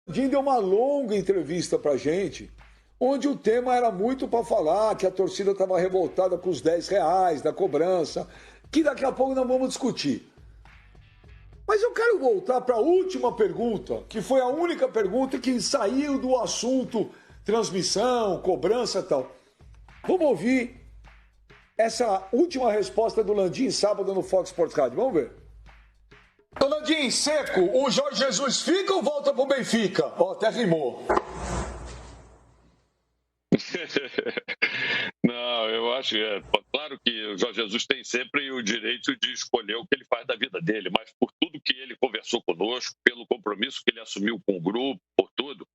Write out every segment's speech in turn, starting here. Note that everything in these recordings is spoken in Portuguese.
Jim deu uma longa entrevista pra gente, onde o tema era muito para falar que a torcida estava revoltada com os R$ 10 da cobrança, que daqui a pouco nós vamos discutir. Mas eu quero voltar para a última pergunta, que foi a única pergunta que saiu do assunto transmissão, cobrança e tal. Vamos ouvir essa última resposta do Landim sábado no Fox Sports Radio. Vamos ver. Ô Landim, seco, o Jorge Jesus fica ou volta pro Benfica? Ó, até rimou. Não, eu acho claro que o Jorge Jesus tem sempre o direito de escolher o que ele faz da vida dele, mas por tudo que ele conversou conosco, pelo compromisso que ele assumiu com o grupo, por tudo,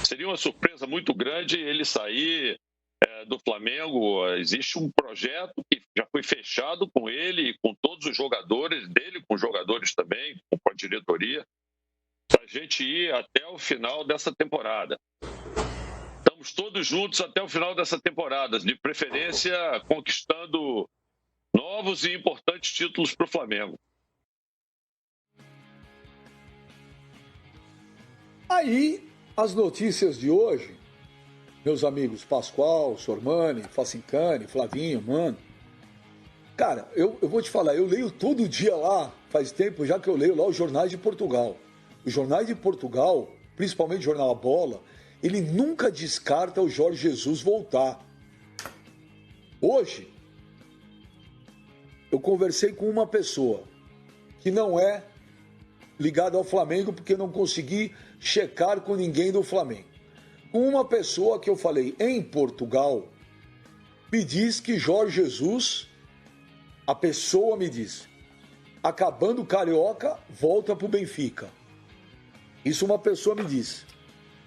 seria uma surpresa muito grande ele sair do Flamengo. Existe um projeto que já foi fechado com ele, com todos os jogadores dele, com os jogadores também, com a diretoria, para a gente ir até o final dessa temporada. Estamos todos juntos até o final dessa temporada, de preferência conquistando novos e importantes títulos para o Flamengo. Aí, as notícias de hoje, meus amigos Pascoal, Sormani, Facincani, Flavinho, mano. Cara, eu vou te falar, eu leio todo dia lá, faz tempo já que eu leio lá os jornais de Portugal. Os jornais de Portugal, principalmente o jornal A Bola, ele nunca descarta o Jorge Jesus voltar. Hoje, eu conversei com uma pessoa que não é ligada ao Flamengo, porque não consegui checar com ninguém do Flamengo. Uma pessoa que eu falei em Portugal me diz que Jorge Jesus, a pessoa me diz, acabando o Carioca, volta para o Benfica. Isso uma pessoa me disse,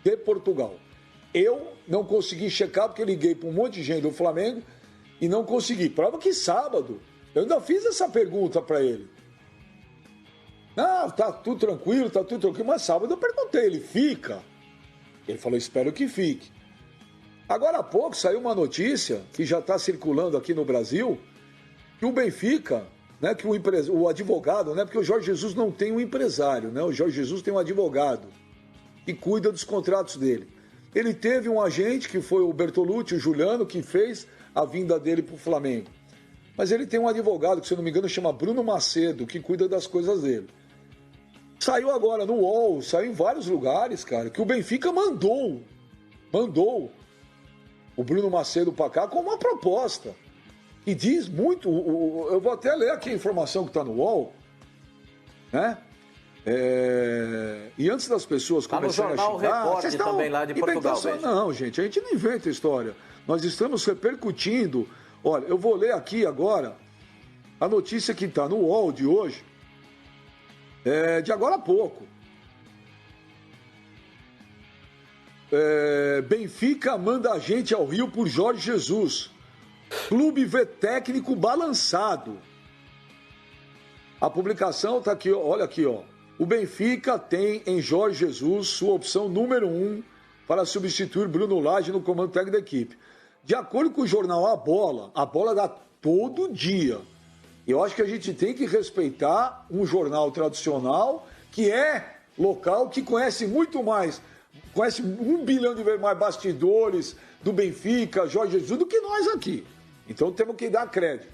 de Portugal. Eu não consegui checar porque liguei para um monte de gente do Flamengo e não consegui. Prova que sábado eu ainda fiz essa pergunta para ele. Não, tá tudo tranquilo, mas sábado eu perguntei, ele fica? Ele falou, espero que fique. Agora há pouco saiu uma notícia que já está circulando aqui no Brasil, que o Benfica, né, que o advogado, né, porque o Jorge Jesus não tem um empresário, né, o Jorge Jesus tem um advogado que cuida dos contratos dele. Ele teve um agente, que foi o Bertolucci, o Juliano, que fez a vinda dele para o Flamengo. Mas ele tem um advogado, que se eu não me engano chama Bruno Macedo, que cuida das coisas dele. Saiu agora no UOL, saiu em vários lugares, cara, que o Benfica mandou o Bruno Macedo para cá com uma proposta. E diz muito, eu vou até ler aqui a informação que está no UOL, né? E antes das pessoas começarem a xingar... Tá no jornal Record também lá de Portugal. Não, gente, a gente não inventa história. Nós estamos repercutindo. Olha, eu vou ler aqui agora a notícia que está no UOL de hoje, de agora a pouco. Benfica manda a gente ao Rio por Jorge Jesus. Clube vê técnico balançado. A publicação está aqui, olha aqui, ó. O Benfica tem em Jorge Jesus sua opção número 1 para substituir Bruno Lage no comando técnico da equipe. De acordo com o jornal A Bola dá todo dia. Eu acho que a gente tem que respeitar um jornal tradicional que é local, que conhece muito mais, conhece 1 bilhão de vezes mais bastidores do Benfica, Jorge Jesus, do que nós aqui. Então temos que dar crédito.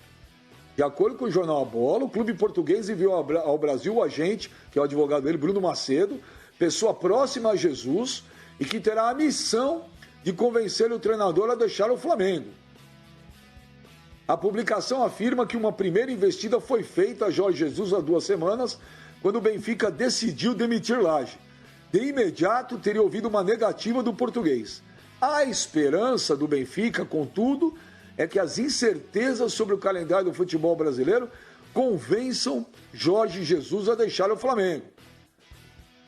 De acordo com o jornal A Bola, o clube português enviou ao Brasil o agente, que é o advogado dele, Bruno Macedo, pessoa próxima a Jesus e que terá a missão de convencer o treinador a deixar o Flamengo. A publicação afirma que uma primeira investida foi feita a Jorge Jesus há 2 semanas, quando o Benfica decidiu demitir Lage. De imediato, teria ouvido uma negativa do português. A esperança do Benfica, contudo, é que as incertezas sobre o calendário do futebol brasileiro convençam Jorge Jesus a deixar o Flamengo.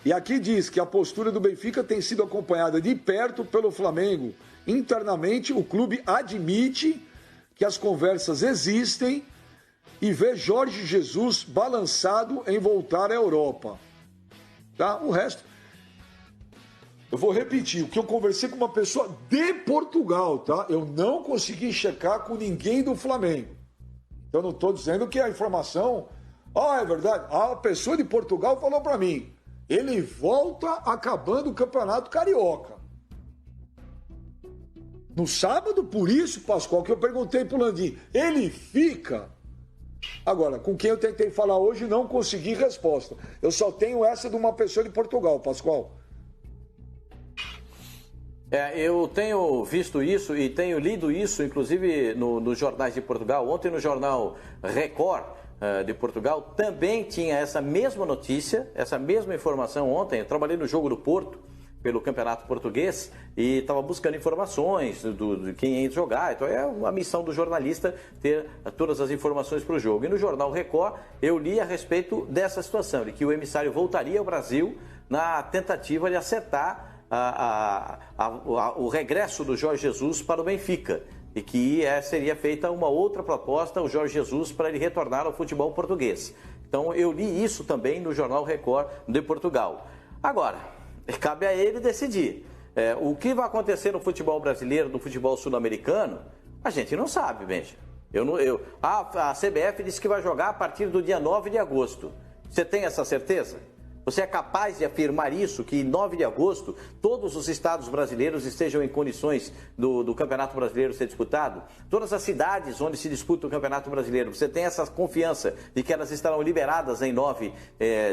E aqui diz que a postura do Benfica tem sido acompanhada de perto pelo Flamengo. Internamente, o clube admite que as conversas existem e vê Jorge Jesus balançado em voltar à Europa. Tá? O resto, eu vou repetir, o que eu conversei com uma pessoa de Portugal, tá? Eu não consegui checar com ninguém do Flamengo. Então não estou dizendo que a informação... é verdade, a pessoa de Portugal falou para mim. ele volta acabando o Campeonato Carioca. No sábado, por isso, Pascoal, que eu perguntei pro Landim, ele fica? Agora, com quem eu tentei falar hoje, não consegui resposta. Eu só tenho essa de uma pessoa de Portugal, Pascoal. Eu tenho visto isso e tenho lido isso, inclusive nos jornais de Portugal. Ontem no jornal Record de Portugal também tinha essa mesma notícia, essa mesma informação ontem. Eu trabalhei no Jogo do Porto, pelo Campeonato Português, e estava buscando informações de quem ia jogar. Então é a missão do jornalista ter todas as informações para o jogo. E no jornal Record eu li a respeito dessa situação, de que o emissário voltaria ao Brasil na tentativa de acertar o regresso do Jorge Jesus para o Benfica, e que seria feita uma outra proposta ao Jorge Jesus para ele retornar ao futebol português. Então eu li isso também no jornal Record de Portugal. Agora, cabe a ele decidir. O que vai acontecer no futebol brasileiro, no futebol sul-americano, a gente não sabe, Benja. A CBF disse que vai jogar a partir do dia 9 de agosto. Você tem essa certeza? Você é capaz de afirmar isso, que em 9 de agosto todos os estados brasileiros estejam em condições do Campeonato Brasileiro ser disputado? Todas as cidades onde se disputa o Campeonato Brasileiro, você tem essa confiança de que elas estarão liberadas em 9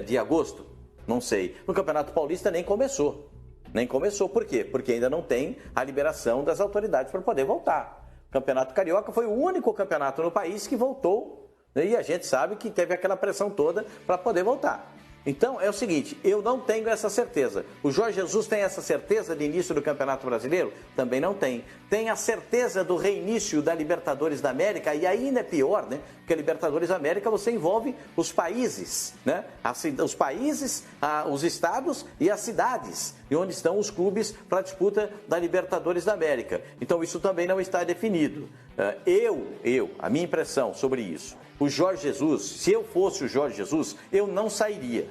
de agosto? Não sei. No Campeonato Paulista nem começou. Nem começou. Por quê? Porque ainda não tem a liberação das autoridades para poder voltar. O Campeonato Carioca foi o único campeonato no país que voltou, né? E a gente sabe que teve aquela pressão toda para poder voltar. Então, é o seguinte, eu não tenho essa certeza. O Jorge Jesus tem essa certeza de início do Campeonato Brasileiro? Também não tem. Tem a certeza do reinício da Libertadores da América, e ainda é pior, né? Porque a Libertadores da América você envolve os países, né? Os países, os estados e as cidades, e onde estão os clubes para a disputa da Libertadores da América. Então, isso também não está definido. A minha impressão sobre isso, o Jorge Jesus, se eu fosse o Jorge Jesus, eu não sairia.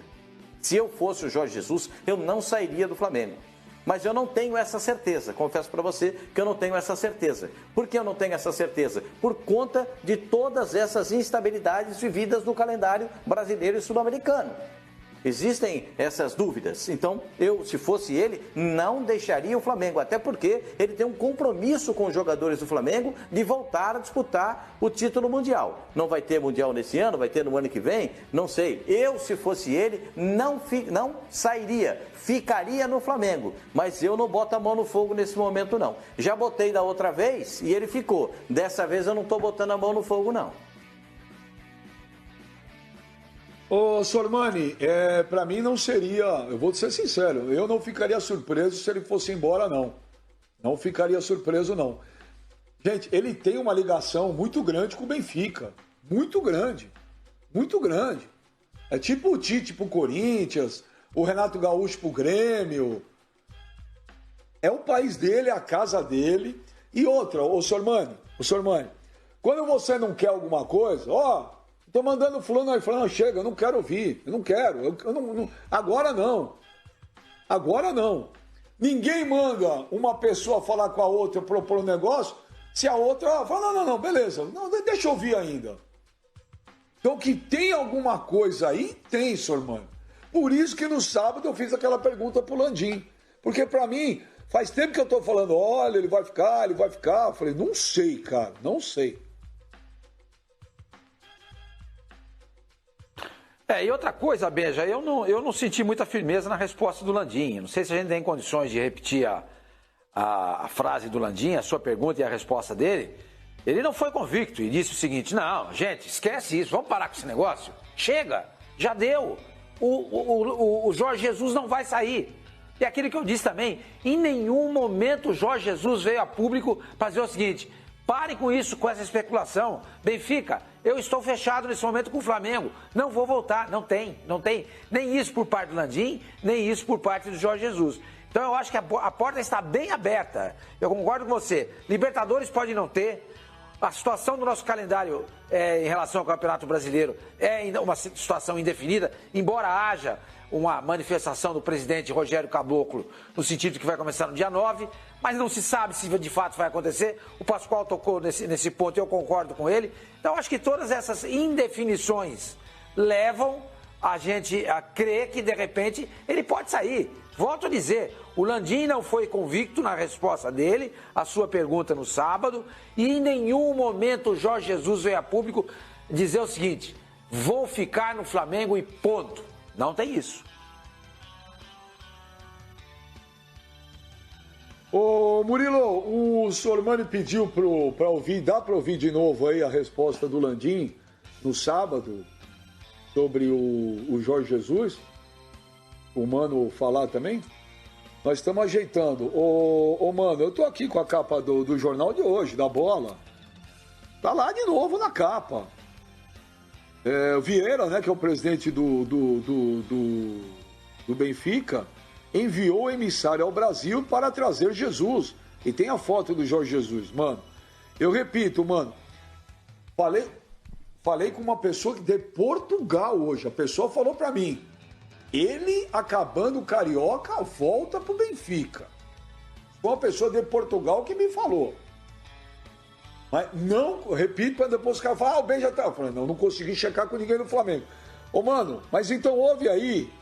Se eu fosse o Jorge Jesus, eu não sairia do Flamengo. Mas eu não tenho essa certeza, confesso para você que eu não tenho essa certeza. Por que eu não tenho essa certeza? Por conta de todas essas instabilidades vividas no calendário brasileiro e sul-americano. Existem essas dúvidas. Então, eu, se fosse ele, não deixaria o Flamengo. Até porque ele tem um compromisso com os jogadores do Flamengo de voltar a disputar o título mundial. Não vai ter mundial nesse ano, vai ter no ano que vem? Não sei. Eu, se fosse ele, não sairia. Ficaria no Flamengo. Mas eu não boto a mão no fogo nesse momento, não. Já botei da outra vez e ele ficou. Dessa vez eu não estou botando a mão no fogo, não. Ô, Sormani, pra mim não seria, eu vou ser sincero, eu não ficaria surpreso se ele fosse embora, não. Não ficaria surpreso, não. Gente, ele tem uma ligação muito grande com o Benfica. Muito grande. Muito grande. É tipo o Tite pro Corinthians, o Renato Gaúcho pro Grêmio. É o país dele, é a casa dele. E outra, ô Sormani, quando você não quer alguma coisa, tô mandando fulano aí, falando, chega, eu não quero ouvir, eu não quero, eu não, agora não. Ninguém manda uma pessoa falar com a outra, propor um negócio, se a outra fala, não, beleza, não, deixa eu ouvir ainda. Então que tem alguma coisa aí, tem, Sormani. Por isso que no sábado eu fiz aquela pergunta pro Landim, porque pra mim, faz tempo que eu tô falando, olha, ele vai ficar, eu falei, não sei, cara, não sei. E outra coisa, Benja, eu não senti muita firmeza na resposta do Landim. Não sei se a gente tem condições de repetir a frase do Landim, a sua pergunta e a resposta dele. Ele não foi convicto e disse o seguinte, não, gente, esquece isso, vamos parar com esse negócio. Chega, já deu. O Jorge Jesus não vai sair. E aquilo que eu disse também, em nenhum momento o Jorge Jesus veio a público para dizer o seguinte, pare com isso, com essa especulação. Benfica, eu estou fechado nesse momento com o Flamengo, não vou voltar. Não tem. Nem isso por parte do Landim, nem isso por parte do Jorge Jesus. Então eu acho que a porta está bem aberta. Eu concordo com você. Libertadores pode não ter. A situação do nosso calendário em relação ao Campeonato Brasileiro é ainda uma situação indefinida, embora haja uma manifestação do presidente Rogério Caboclo no sentido de que vai começar no dia 9, mas não se sabe se de fato vai acontecer. O Pascoal tocou nesse ponto e eu concordo com ele. Então acho que todas essas indefinições levam a gente crê que, de repente, ele pode sair. Volto a dizer, o Landim não foi convicto na resposta dele, à sua pergunta no sábado, e em nenhum momento o Jorge Jesus veio a público dizer o seguinte: vou ficar no Flamengo e ponto. Não tem isso. Ô Murilo, o Sormani pediu para ouvir, dá para ouvir de novo aí a resposta do Landim no sábado sobre o Jorge Jesus? O Mano falar também? Nós estamos ajeitando. Ô Mano, eu tô aqui com a capa do jornal de hoje, da Bola. Tá lá de novo na capa. O Vieira, né, que é o presidente do Benfica, enviou o emissário ao Brasil para trazer Jesus. E tem a foto do Jorge Jesus, mano. Eu repito, mano. Falei com uma pessoa de Portugal hoje. A pessoa falou para mim: ele, acabando o Carioca, volta pro Benfica. Foi uma pessoa de Portugal que me falou. Mas não, repito, para depois os caras falarem: o Ben já tá. Eu falei: não consegui checar com ninguém no Flamengo. Ô, mano, mas então ouve aí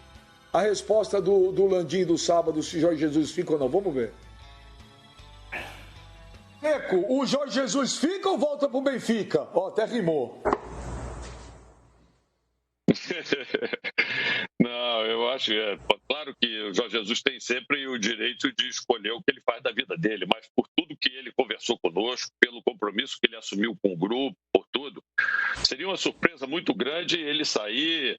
a resposta do Landim do sábado, se Jorge Jesus fica ou não. Vamos ver. Eco, o Jorge Jesus fica ou volta pro Benfica? Ó, até rimou. Não, eu acho claro que o Jorge Jesus tem sempre o direito de escolher o que ele faz da vida dele, mas por tudo que ele conversou conosco, pelo compromisso que ele assumiu com o grupo, por tudo, seria uma surpresa muito grande ele sair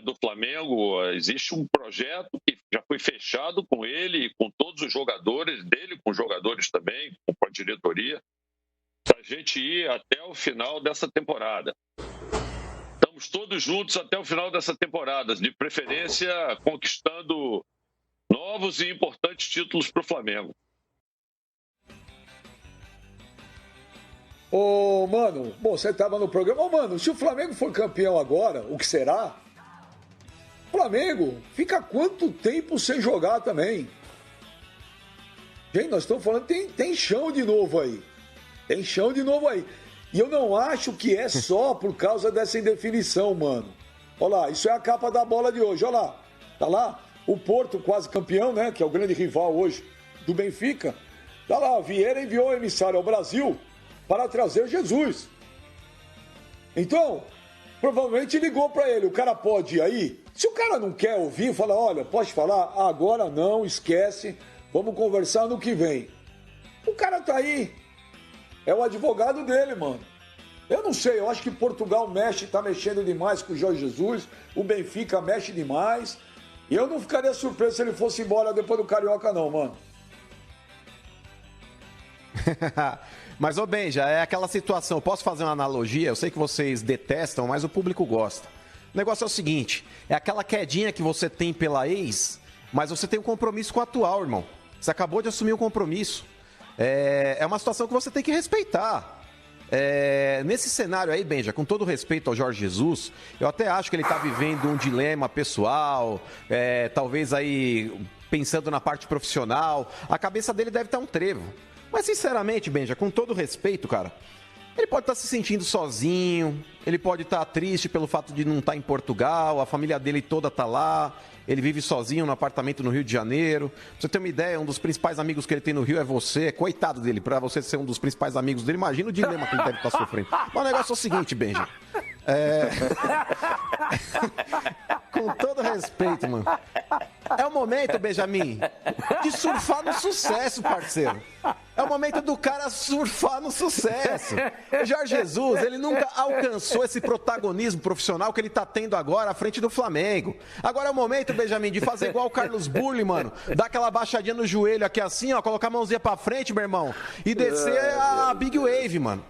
do Flamengo. Existe um projeto que já foi fechado com ele e com todos os jogadores dele, com os jogadores também, com a diretoria, para a gente ir até o final dessa temporada. Estamos todos juntos até o final dessa temporada, de preferência conquistando novos e importantes títulos para o Flamengo. Ô, mano, bom, você estava no programa. Ô, mano, se o Flamengo for campeão agora, o que será? O Flamengo fica quanto tempo sem jogar também? Gente, nós estamos falando, tem chão de novo aí. Tem chão de novo aí. E eu não acho que é só por causa dessa indefinição, mano. Olha lá, isso é a capa da Bola de hoje, olha lá. Tá lá, o Porto quase campeão, né, que é o grande rival hoje do Benfica. Tá lá, Vieira enviou o emissário ao Brasil para trazer Jesus. Então, provavelmente ligou para ele, o cara pode ir aí? Se o cara não quer ouvir, fala: olha, pode falar? Agora não, esquece, vamos conversar no que vem. O cara tá aí. É o advogado dele, mano. Eu não sei, eu acho que Portugal tá mexendo demais com o Jorge Jesus, o Benfica mexe demais. E eu não ficaria surpreso se ele fosse embora depois do Carioca, não, mano. Mas, ô Benja, é aquela situação, eu posso fazer uma analogia? Eu sei que vocês detestam, mas o público gosta. O negócio é o seguinte, é aquela quedinha que você tem pela ex, mas você tem um compromisso com o atual, irmão. Você acabou de assumir um compromisso. É uma situação que você tem que respeitar. Nesse cenário aí, Benja, com todo respeito ao Jorge Jesus, eu até acho que ele está vivendo um dilema pessoal, talvez aí pensando na parte profissional, a cabeça dele deve estar um trevo. Mas sinceramente, Benja, com todo respeito, cara, ele pode estar se sentindo sozinho, ele pode estar triste pelo fato de não estar em Portugal, a família dele toda está lá, ele vive sozinho no apartamento no Rio de Janeiro. Pra você ter uma ideia, um dos principais amigos que ele tem no Rio é você. Coitado dele, pra você ser um dos principais amigos dele, imagina o dilema que ele deve estar sofrendo. Mas o negócio é o seguinte, Benja. Com todo respeito, mano. É o momento, Benjamin, de surfar no sucesso, parceiro. É o momento do cara surfar no sucesso. O Jorge Jesus, ele nunca alcançou esse protagonismo profissional que ele tá tendo agora à frente do Flamengo. Agora é o momento, Benjamin, de fazer igual o Carlos Burli, mano. Dar aquela baixadinha no joelho aqui assim, ó, colocar a mãozinha pra frente, meu irmão, e descer a Big Wave, mano.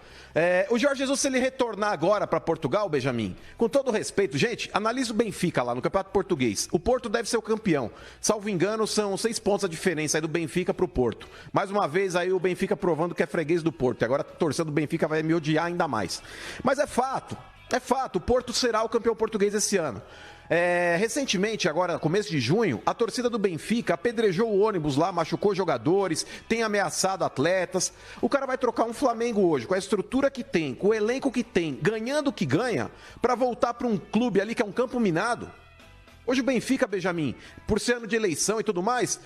O Jorge Jesus, se ele retornar agora para Portugal, Benjamin, com todo respeito, gente, analisa o Benfica lá no Campeonato Português. O Porto deve ser o campeão. Salvo engano, são 6 pontos a diferença aí do Benfica pro Porto. Mais uma vez aí o Benfica provando que é freguês do Porto. E agora a torcida do Benfica vai me odiar ainda mais. Mas é fato. É fato, o Porto será o campeão português esse ano. Recentemente, agora, começo de junho, a torcida do Benfica apedrejou o ônibus lá, machucou jogadores, tem ameaçado atletas. O cara vai trocar um Flamengo hoje, com a estrutura que tem, com o elenco que tem, ganhando o que ganha, para voltar para um clube ali que é um campo minado. Hoje o Benfica, Benjamin, por ser ano de eleição e tudo mais,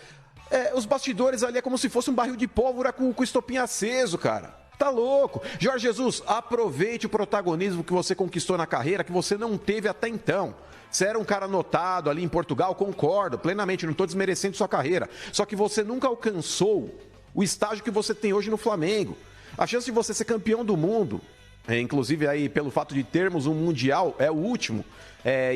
os bastidores ali é como se fosse um barril de pólvora com o estopim aceso, cara. Tá louco. Jorge Jesus, aproveite o protagonismo que você conquistou na carreira, que você não teve até então. Você era um cara notado ali em Portugal, concordo plenamente, não estou desmerecendo sua carreira. Só que você nunca alcançou o estágio que você tem hoje no Flamengo. A chance de você ser campeão do mundo, inclusive aí pelo fato de termos um mundial, é o último,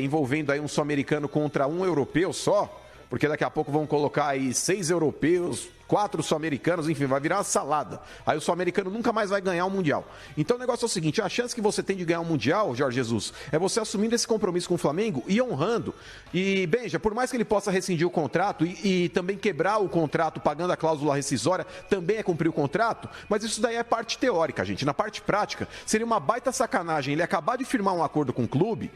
envolvendo aí um sul-americano contra um europeu só, porque daqui a pouco vão colocar aí 6 europeus, 4 sul-americanos, enfim, vai virar uma salada. Aí o sul-americano nunca mais vai ganhar um Mundial. Então o negócio é o seguinte, a chance que você tem de ganhar um Mundial, Jorge Jesus, é você assumindo esse compromisso com o Flamengo e honrando. E, Benja, por mais que ele possa rescindir o contrato e também quebrar o contrato pagando a cláusula rescisória, também é cumprir o contrato, mas isso daí é parte teórica, gente. Na parte prática, seria uma baita sacanagem ele acabar de firmar um acordo com o clube,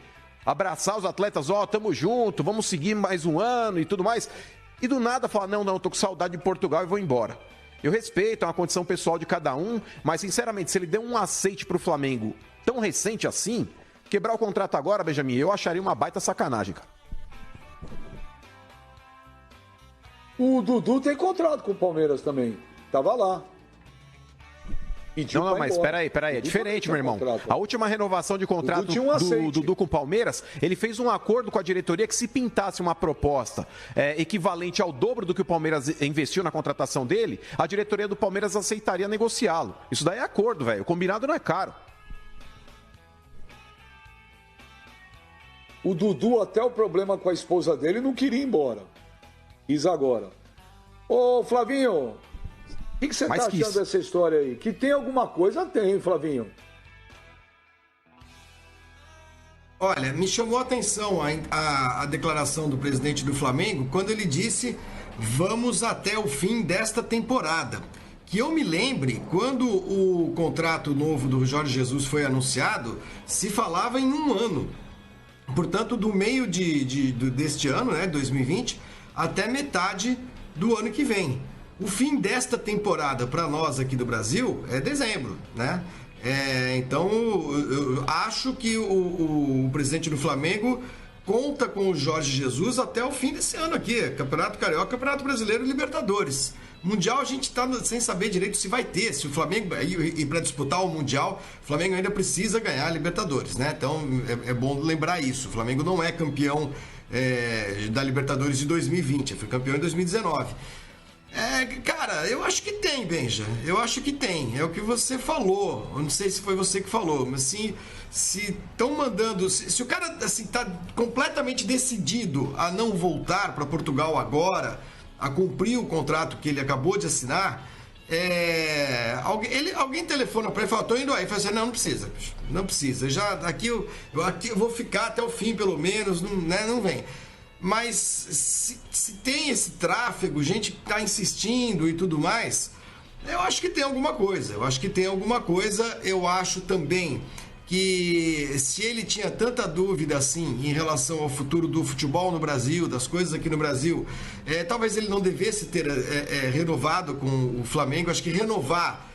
abraçar os atletas, tamo junto, vamos seguir mais um ano e tudo mais, e do nada falar, não, tô com saudade de Portugal e vou embora. Eu respeito, é uma condição pessoal de cada um, mas sinceramente, se ele der um aceite pro Flamengo tão recente assim, quebrar o contrato agora, Benjamin, eu acharia uma baita sacanagem, cara. O Dudu tem contrato com o Palmeiras também, tava lá. Não, mas peraí, é diferente, meu irmão. A última renovação de contrato do Dudu com o Palmeiras, ele fez um acordo com a diretoria que se pintasse uma proposta equivalente ao dobro do que o Palmeiras investiu na contratação dele, a diretoria do Palmeiras aceitaria negociá-lo. Isso daí é acordo, velho. O combinado não é caro. O Dudu, até o problema com a esposa dele, não queria ir embora. Quis agora. Ô, Flavinho... O que você está achando dessa história aí? Que tem alguma coisa? Tem, Flavinho. Olha, me chamou a atenção a declaração do presidente do Flamengo quando ele disse vamos até o fim desta temporada. Que eu me lembre, quando o contrato novo do Jorge Jesus foi anunciado, se falava em um ano. Portanto, do meio deste ano, né, 2020, até metade do ano que vem. O fim desta temporada para nós aqui do Brasil é dezembro, né? Então, eu acho que o presidente do Flamengo conta com o Jorge Jesus até o fim desse ano aqui. Campeonato Carioca, Campeonato Brasileiro e Libertadores. Mundial a gente está sem saber direito se vai ter, se o Flamengo... E para disputar o Mundial, o Flamengo ainda precisa ganhar a Libertadores, né? Então, é bom lembrar isso. O Flamengo não é campeão da Libertadores de 2020, foi campeão em 2019. Cara, eu acho que tem, Benja. Eu acho que tem. É o que você falou. Eu não sei se foi você que falou, mas se estão mandando... Se o cara assim, tá completamente decidido a não voltar para Portugal agora, a cumprir o contrato que ele acabou de assinar, alguém telefona para ele e fala, tô indo aí. Ele fala assim, não precisa, bicho. Não precisa. Aqui eu vou ficar até o fim, pelo menos. Não vem. Mas se tem esse tráfego, gente que está insistindo e tudo mais, eu acho que tem alguma coisa. Eu acho também que se ele tinha tanta dúvida assim em relação ao futuro do futebol no Brasil, das coisas aqui no Brasil, talvez ele não devesse ter renovado com o Flamengo. Acho que renovar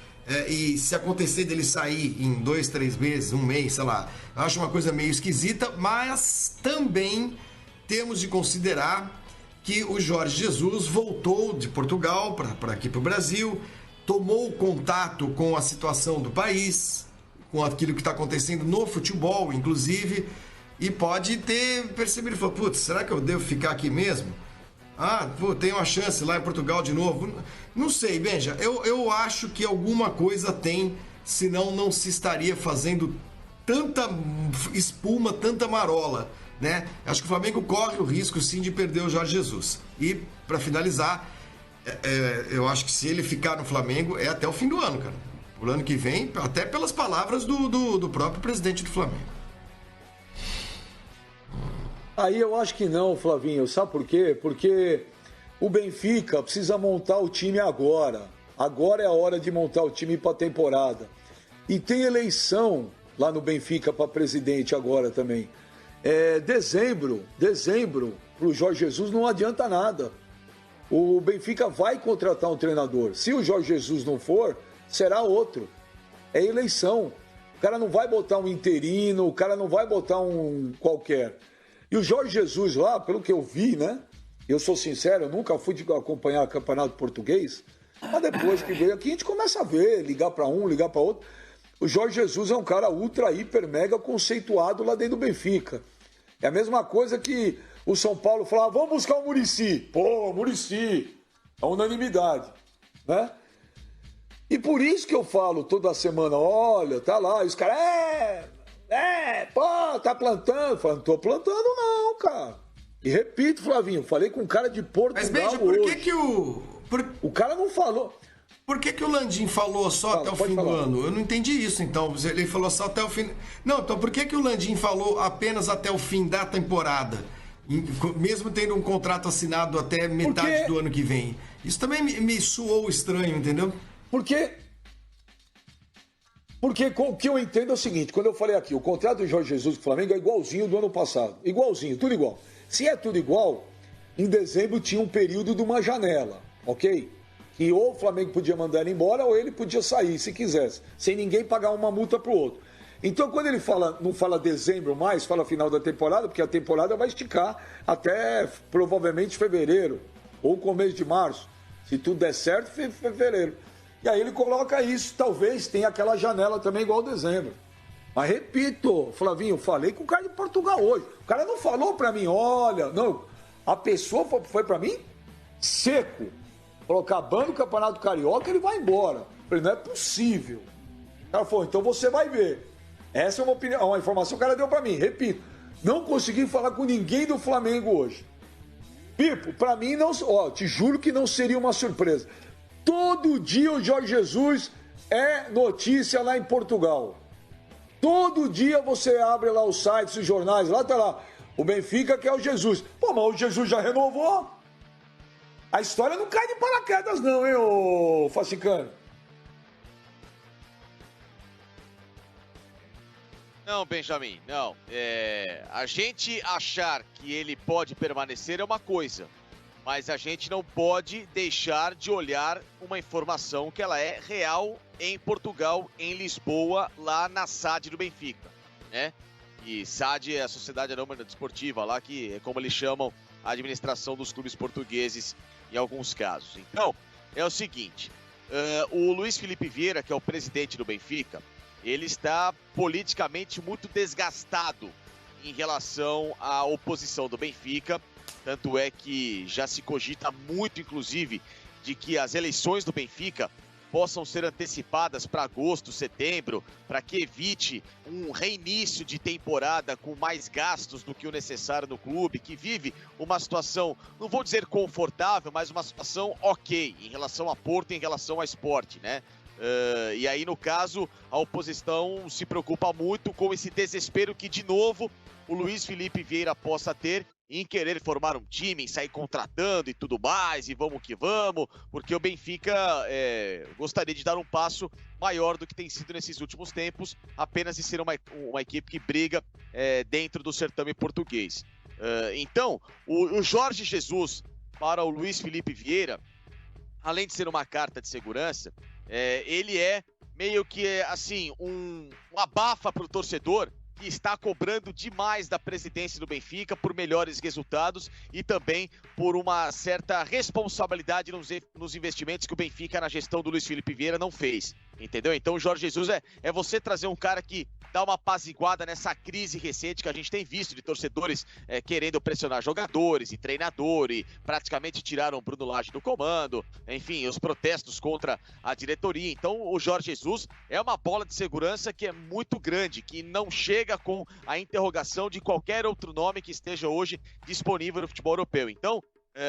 e se acontecer dele sair em 2, 3 meses, um mês, sei lá, eu acho uma coisa meio esquisita, mas também... temos de considerar que o Jorge Jesus voltou de Portugal para aqui para o Brasil, tomou contato com a situação do país, com aquilo que está acontecendo no futebol, inclusive, e pode ter percebido, falou, putz, será que eu devo ficar aqui mesmo? Tem uma chance lá em Portugal de novo? Não sei, Benja, eu acho que alguma coisa tem, senão não se estaria fazendo tanta espuma, tanta marola, né? Acho que o Flamengo corre o risco sim de perder o Jorge Jesus. E para finalizar, eu acho que se ele ficar no Flamengo é até o fim do ano, cara. O ano que vem, até pelas palavras do próprio presidente do Flamengo. Aí eu acho que não, Flavinho. Sabe por quê? Porque o Benfica precisa montar o time agora. Agora é a hora de montar o time para a temporada. E tem eleição lá no Benfica para presidente agora também. Dezembro, para o Jorge Jesus não adianta nada. O Benfica vai contratar um treinador. Se o Jorge Jesus não for, será outro. É eleição. O cara não vai botar um interino, o cara não vai botar um qualquer. E o Jorge Jesus lá, pelo que eu vi, né? Eu sou sincero, eu nunca fui acompanhar o campeonato português. Mas depois que veio aqui, a gente começa a ver, ligar para um, ligar para outro. O Jorge Jesus é um cara ultra, hiper, mega conceituado lá dentro do Benfica. É a mesma coisa que o São Paulo falava, vamos buscar o Muricy. Pô, Muricy, a unanimidade, né? E por isso que eu falo toda semana, olha, tá lá, e os caras, pô, tá plantando. Eu falo, não tô plantando não, cara. E repito, Flavinho, falei com um cara de Portugal hoje. Mas, Benja, por que que o cara não falou. Por que o Landim falou só até o fim do ano? Eu não entendi isso, então. Ele falou só até o fim... Não, então por que o Landim falou apenas até o fim da temporada? Mesmo tendo um contrato assinado até metade do ano que vem. Isso também me soou estranho, entendeu? Porque o que eu entendo é o seguinte, quando eu falei aqui, o contrato do Jorge Jesus com o Flamengo é igualzinho do ano passado. Igualzinho, tudo igual. Se é tudo igual, em dezembro tinha um período de uma janela, ok? Que ou o Flamengo podia mandar ele embora ou ele podia sair, se quisesse, sem ninguém pagar uma multa pro outro. Então, quando ele não fala dezembro mais, fala final da temporada, porque a temporada vai esticar até provavelmente fevereiro ou começo de março. Se tudo der certo, fevereiro. E aí ele coloca isso, talvez tenha aquela janela também igual dezembro. Mas repito, Flavinho, falei com o cara de Portugal hoje. O cara não falou pra mim, olha, não, a pessoa foi pra mim seco. Falou, acabando o Campeonato Carioca, ele vai embora. Eu falei, não é possível. O cara falou, então você vai ver. Essa é uma opinião, uma informação que o cara deu pra mim. Repito, não consegui falar com ninguém do Flamengo hoje. Pipo, pra mim, não, te juro que não seria uma surpresa. Todo dia o Jorge Jesus é notícia lá em Portugal. Todo dia você abre lá os sites, os jornais, lá tá lá. O Benfica quer o Jesus. Pô, mas o Jesus já renovou. A história não cai de paraquedas não, hein, ô Facicano? Não, Benjamin, não. A gente achar que ele pode permanecer é uma coisa, mas a gente não pode deixar de olhar uma informação que ela é real em Portugal, em Lisboa, lá na SAD do Benfica, né? E SAD é a Sociedade Anônima Desportiva, lá que é como eles chamam a administração dos clubes portugueses em alguns casos. Então, é o seguinte, o Luiz Felipe Vieira, que é o presidente do Benfica, ele está politicamente muito desgastado em relação à oposição do Benfica, tanto é que já se cogita muito, inclusive, de que as eleições do Benfica possam ser antecipadas para agosto, setembro, para que evite um reinício de temporada com mais gastos do que o necessário no clube, que vive uma situação, não vou dizer confortável, mas uma situação ok em relação a Porto e em relação ao Sport, né? E aí, no caso, a oposição se preocupa muito com esse desespero que, de novo, o Luiz Felipe Vieira possa ter em querer formar um time, em sair contratando e tudo mais, e vamos que vamos, porque o Benfica gostaria de dar um passo maior do que tem sido nesses últimos tempos, apenas de ser uma equipe que briga dentro do certame português. Então, o Jorge Jesus para o Luiz Felipe Vieira, além de ser uma carta de segurança, ele é meio que, assim, um abafa para o torcedor que está cobrando demais da presidência do Benfica por melhores resultados e também por uma certa responsabilidade nos investimentos que o Benfica na gestão do Luiz Felipe Vieira não fez, entendeu? Então o Jorge Jesus é você trazer um cara que dá uma apaziguada nessa crise recente que a gente tem visto de torcedores querendo pressionar jogadores e treinador e praticamente tiraram o Bruno Lage do comando, enfim, os protestos contra a diretoria. Então o Jorge Jesus é uma bola de segurança que é muito grande, que não chega com a interrogação de qualquer outro nome que esteja hoje disponível no futebol europeu. Então,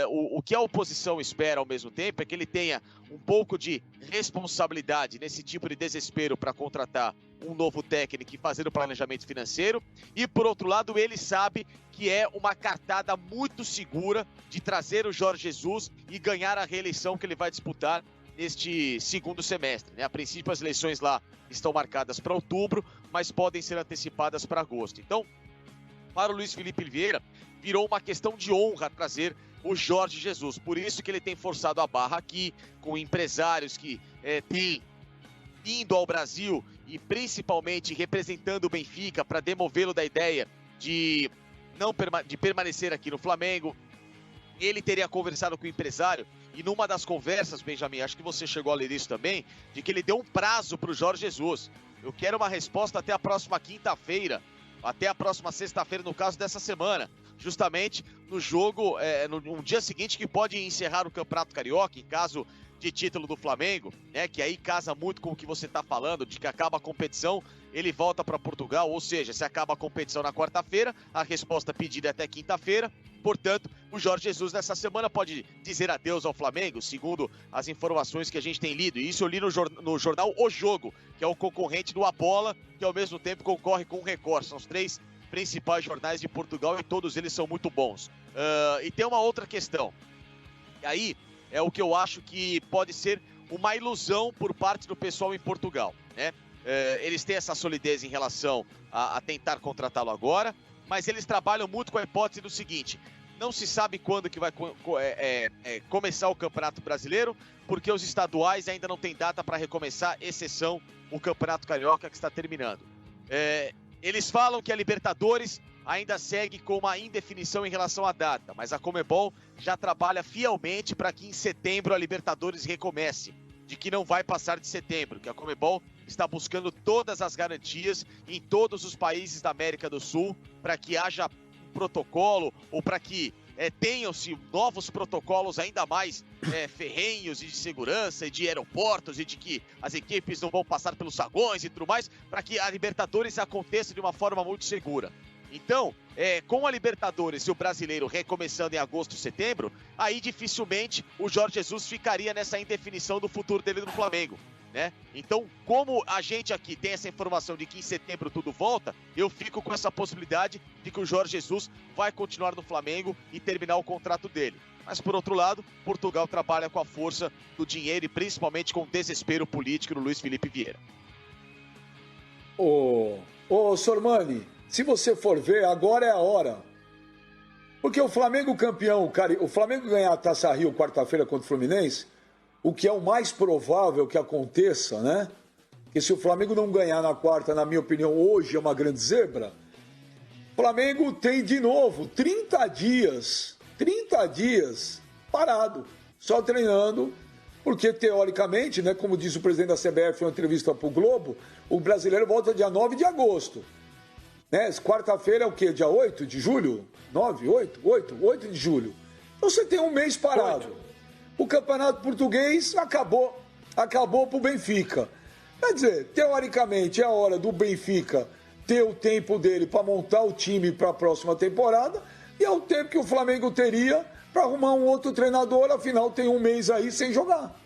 o que a oposição espera ao mesmo tempo é que ele tenha um pouco de responsabilidade nesse tipo de desespero para contratar um novo técnico e fazer o planejamento financeiro. E, por outro lado, ele sabe que é uma cartada muito segura de trazer o Jorge Jesus e ganhar a reeleição que ele vai disputar neste segundo semestre, né? A princípio, as eleições lá estão marcadas para outubro, mas podem ser antecipadas para agosto. Então, para o Luiz Felipe Vieira, virou uma questão de honra trazer o Jorge Jesus. Por isso que ele tem forçado a barra aqui, com empresários que têm vindo ao Brasil e principalmente representando o Benfica para demovê-lo da ideia de permanecer aqui no Flamengo. Ele teria conversado com o empresário e numa das conversas, Benjamin, acho que você chegou a ler isso também, de que ele deu um prazo para o Jorge Jesus. Eu quero uma resposta até a próxima quinta-feira, até a próxima sexta-feira, no caso dessa semana, justamente no jogo, no dia seguinte que pode encerrar o Campeonato Carioca, em caso de título do Flamengo, né, que aí casa muito com o que você está falando, de que acaba a competição, ele volta para Portugal, ou seja, se acaba a competição na quarta-feira, a resposta pedida é até quinta-feira, portanto, o Jorge Jesus nessa semana pode dizer adeus ao Flamengo, segundo as informações que a gente tem lido, e isso eu li no jornal O Jogo, que é o concorrente do A Bola, que ao mesmo tempo concorre com o Record, são os 3 principais jornais de Portugal e todos eles são muito bons. E tem uma outra questão, e aí é o que eu acho que pode ser uma ilusão por parte do pessoal em Portugal, né? Eles têm essa solidez em relação a tentar contratá-lo agora, mas eles trabalham muito com a hipótese do seguinte: não se sabe quando que vai começar o Campeonato Brasileiro, porque os estaduais ainda não têm data para recomeçar, exceção o Campeonato Carioca que está terminando. Eles falam que a Libertadores ainda segue com uma indefinição em relação à data, mas a Conmebol já trabalha fielmente para que em setembro a Libertadores recomece, de que não vai passar de setembro, que a Conmebol está buscando todas as garantias em todos os países da América do Sul para que haja um protocolo ou para que tenham-se novos protocolos ainda mais ferrenhos e de segurança e de aeroportos e de que as equipes não vão passar pelos saguões e tudo mais, para que a Libertadores aconteça de uma forma muito segura. Então, com a Libertadores e o Brasileiro recomeçando em agosto e setembro, aí dificilmente o Jorge Jesus ficaria nessa indefinição do futuro dele no Flamengo, né? Então, como a gente aqui tem essa informação de que em setembro tudo volta, eu fico com essa possibilidade de que o Jorge Jesus vai continuar no Flamengo e terminar o contrato dele. Mas, por outro lado, Portugal trabalha com a força do dinheiro e principalmente com o desespero político do Luiz Felipe Vieira. Ô Sormani, se você for ver, agora é a hora. Porque o Flamengo campeão, o Flamengo ganhar a Taça Rio quarta-feira contra o Fluminense, o que é o mais provável que aconteça, né? Que se o Flamengo não ganhar na quarta, na minha opinião, hoje é uma grande zebra. O Flamengo tem de novo 30 dias parado, só treinando, porque teoricamente, né, como disse o presidente da CBF em uma entrevista para o Globo, o brasileiro volta dia 9 de agosto. Né? Quarta-feira é o quê? Dia 8 de julho? 8 de julho. Então você tem um mês parado. 8. O Campeonato Português acabou para o Benfica. Quer dizer, teoricamente é a hora do Benfica ter o tempo dele para montar o time para a próxima temporada e é o tempo que o Flamengo teria para arrumar um outro treinador, afinal tem um mês aí sem jogar.